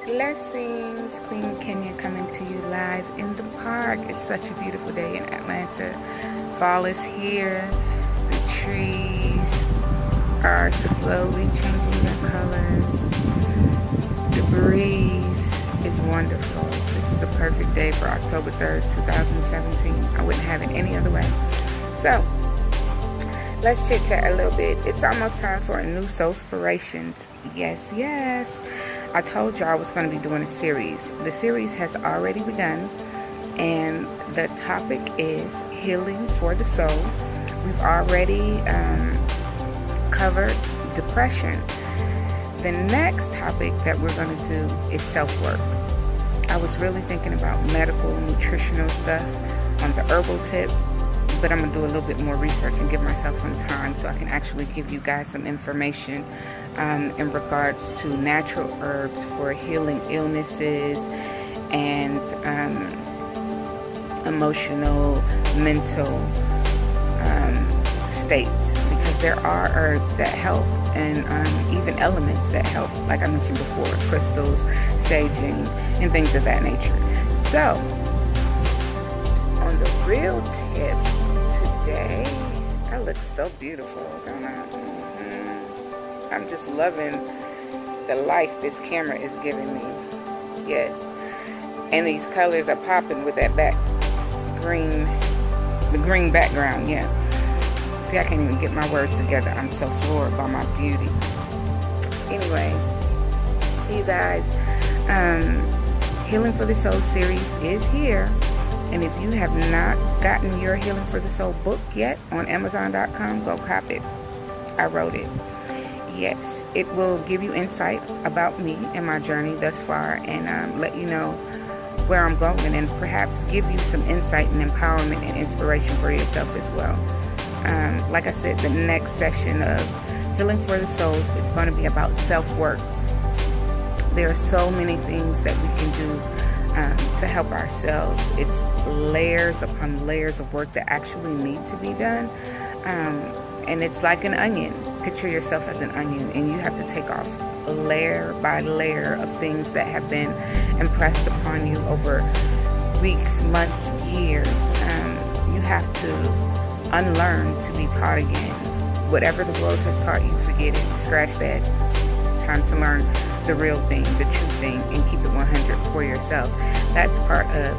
Blessings, Queen Kenya coming to you live in the park. It's such a beautiful day in Atlanta. Fall is here. The trees are slowly changing their colors. The breeze is wonderful. This is a perfect day for October 3rd, 2017. I wouldn't have it any other way. So, let's chit chat a little bit. It's almost time for a new SOULSPIRATIONs. Yes. I told y'all I was going to be doing a series. The series has already begun, and the topic is healing for the soul. We've already covered depression. The next topic that we're going to do is self-work. I was really thinking about medical, nutritional stuff on the herbal tip, but I'm going to do a little bit more research and give myself some time so I can actually give you guys some information in regards to natural herbs for healing illnesses and emotional, mental states, because there are herbs that help and even elements that help, like I mentioned before, crystals, saging, and things of that nature. So, on the real tip today, I look so beautiful, don't I? I'm just loving the life this camera is giving me. Yes. And these colors are popping with that the green background, yeah. See, I can't even get my words together. I'm so floored by my beauty. Anyway, you guys, Healing for the Soul series is here. And if you have not gotten your Healing for the Soul book yet on Amazon.com, go cop it. I wrote it. Yes, it will give you insight about me and my journey thus far, and let you know where I'm going, and perhaps give you some insight and empowerment and inspiration for yourself as well. Like I said, the next session of Healing for the Souls is going to be about self-work. There are so many things that we can do to help ourselves. It's layers upon layers of work that actually need to be done, and it's like an onion. Picture yourself as an onion, and you have to take off layer by layer of things that have been impressed upon you over weeks, months, years. You have to unlearn to be taught again. Whatever the world has taught you, forget it. Scratch that. Time to learn the real thing, the true thing, and keep it 100 for yourself. That's part of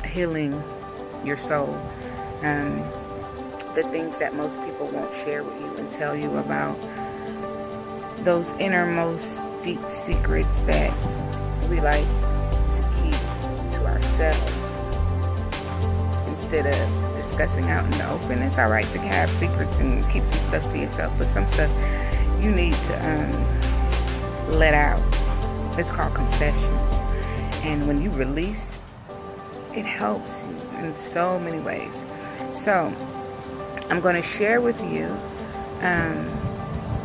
healing your soul. The things that most people won't share with you and tell you about, those innermost deep secrets that we like to keep to ourselves instead of discussing out in the open. It's alright to have secrets and keep some stuff to yourself, but some stuff you need to let out. It's called confessions, and when you release, it helps you in so many ways. So I'm going to share with you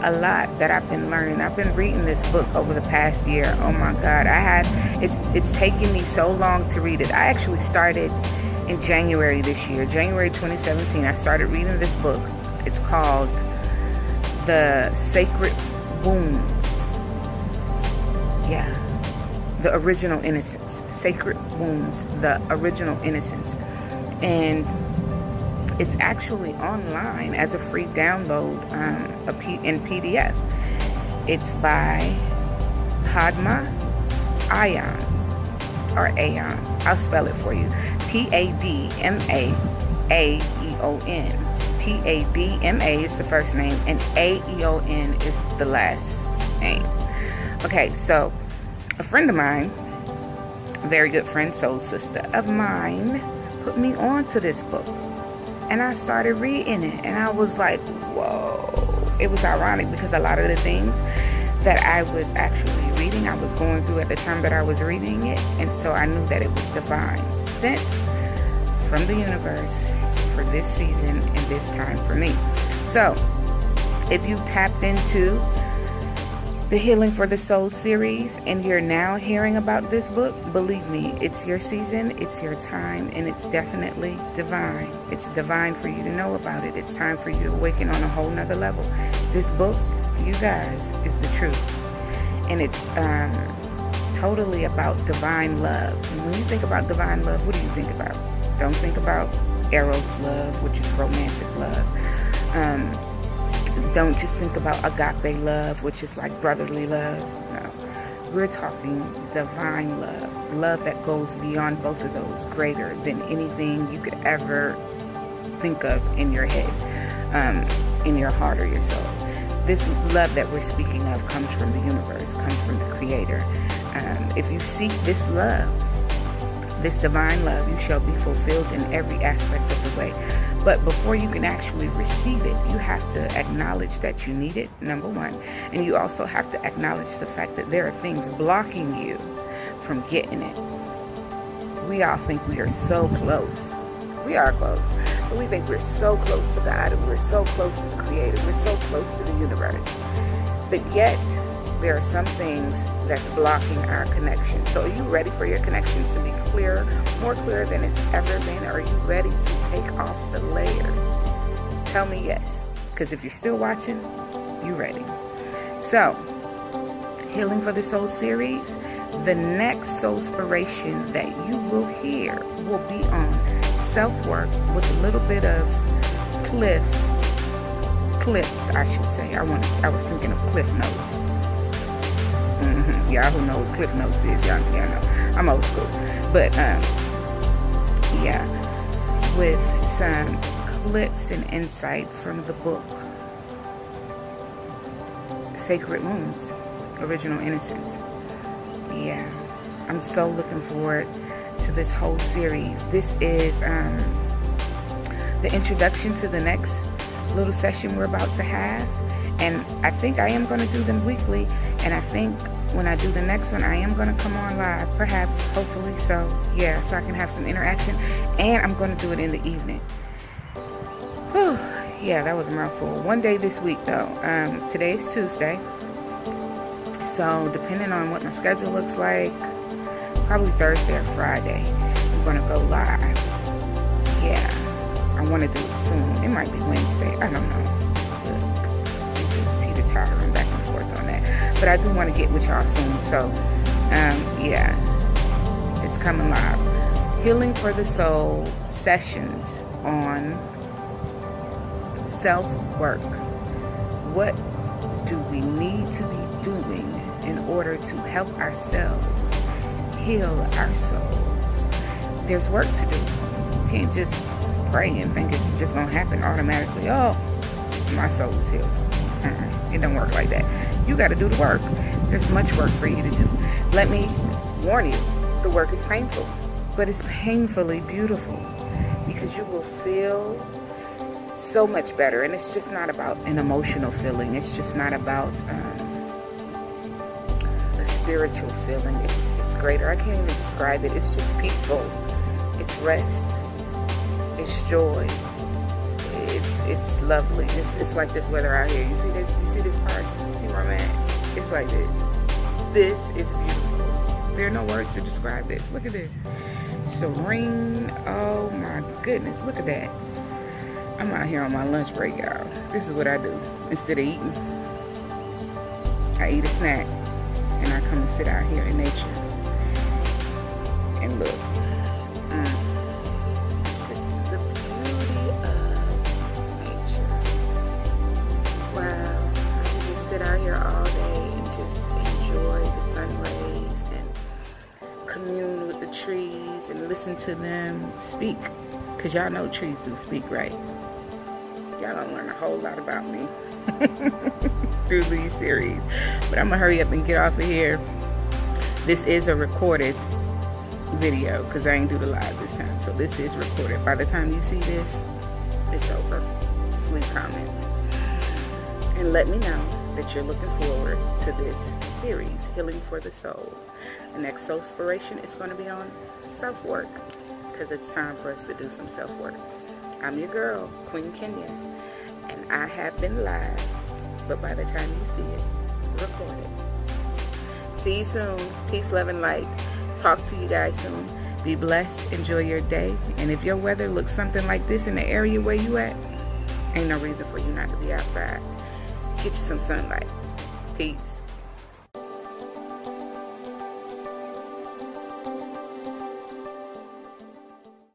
a lot that I've been learning. I've been reading this book over the past year. Oh my God, it's taken me so long to read it. I actually started in January this year, January 2017. I started reading this book. It's called The Sacred Wounds. Yeah, The Original Innocence. Sacred Wounds, The Original Innocence. And it's actually online as a free download in PDF. It's by Padma Ayan, or Ayan. I'll spell it for you. PadmaAeon. Padma is the first name, and Aeon is the last name. Okay, so a friend of mine, a very good friend, soul sister of mine, put me on to this book. And I started reading it, and I was like, whoa. It was ironic because a lot of the things that I was actually reading, I was going through at the time that I was reading it. And so I knew that it was divine, sent from the universe for this season and this time for me. So, if you've tapped into the Healing for the Soul series and you're now hearing about this book, believe me, it's your season, it's your time, and it's definitely divine. It's divine for you to know about it. It's time for you to awaken on a whole nother level. This book, you guys, is the truth. And it's totally about divine love. And when you think about divine love, what do you think about? Don't think about eros love, which is romantic love. Don't just think about agape love, which is like brotherly love. No, we're talking divine love, love that goes beyond both of those, greater than anything you could ever think of in your head, in your heart or your soul. This love that we're speaking of comes from the universe, comes from the Creator. If you seek this love, this divine love, you shall be fulfilled in every aspect of the way. But before you can actually receive it, you have to acknowledge that you need it, number one. And you also have to acknowledge the fact that there are things blocking you from getting it. We all think we are so close. We are close. But we think we're so close to God, and we're so close to the Creator. We're so close to the universe. But yet, there are some things that's blocking our connection. So are you ready for your connection to be clearer, more clear than it's ever been? Or are you ready to take off the layers? Tell me yes. Because if you're still watching, you're ready. So, Healing for the Soul series, the next Soulspiration that you will hear will be on self-work with a little bit of clips, I should say. I was thinking of Cliff Notes. Y'all who know what Cliff Notes is, y'all know. I'm old school. But, yeah, with some clips and insights from the book, Sacred Wounds, Original Innocence. Yeah, I'm so looking forward to this whole series. This is the introduction to the next little session we're about to have. And I think I am going to do them weekly. And I think when I do the next one, I am going to come on live, perhaps, hopefully. So, yeah, so I can have some interaction. And I'm going to do it in the evening. Whew. Yeah, that was a mouthful. One day this week, though. Today is Tuesday. So, depending on what my schedule looks like, probably Thursday or Friday, I'm going to go live. Yeah, I want to do it soon. It might be Wednesday. I don't know. Just teeter-tottering back and forth on that. But I do want to get with y'all soon. So, yeah, it's coming live. Healing for the Soul sessions on self-work. What do we need to be doing in order to help ourselves heal our souls? There's work to do. You can't just pray and think it's just going to happen automatically. Oh, my soul is healed. It don't work like that. You got to do the work. There's much work for you to do. Let me warn you, the work is painful, but it's painfully beautiful, because you will feel so much better. And it's just not about an emotional feeling. It's just not about a spiritual feeling. It's greater. I can't even describe it. It's just peaceful. It's rest. It's joy. It's lovely. It's like this weather out here. You see this? You see this part? You see where I'm at? It's like this. This is beautiful. There are no words to describe this. Look at this. Serene. Oh my goodness. Look at that. I'm out here on my lunch break, y'all. This is what I do. Instead of eating, I eat a snack, and I come and sit out here in nature and look. It's just the beauty of nature. Wow. I can just sit out here all day and just enjoy the sun rays and commune with the trees and listen to them speak. Because y'all know trees do speak, right? Y'all don't learn a whole lot about me through these series. But I'm going to hurry up and get off of here. This is a recorded video because I ain't do the live this time. So this is recorded. By the time you see this, it's over. Just leave comments. And let me know that you're looking forward to this series, Healing for the Soul. The next Soulspiration is going to be on self-work, because it's time for us to do some self-work. I'm your girl, Queen Kenya, and I have been live, but by the time you see it, recorded. See you soon. Peace, love, and light. Talk to you guys soon. Be blessed. Enjoy your day. And if your weather looks something like this in the area where you at, ain't no reason for you not to be outside. Get you some sunlight. Peace.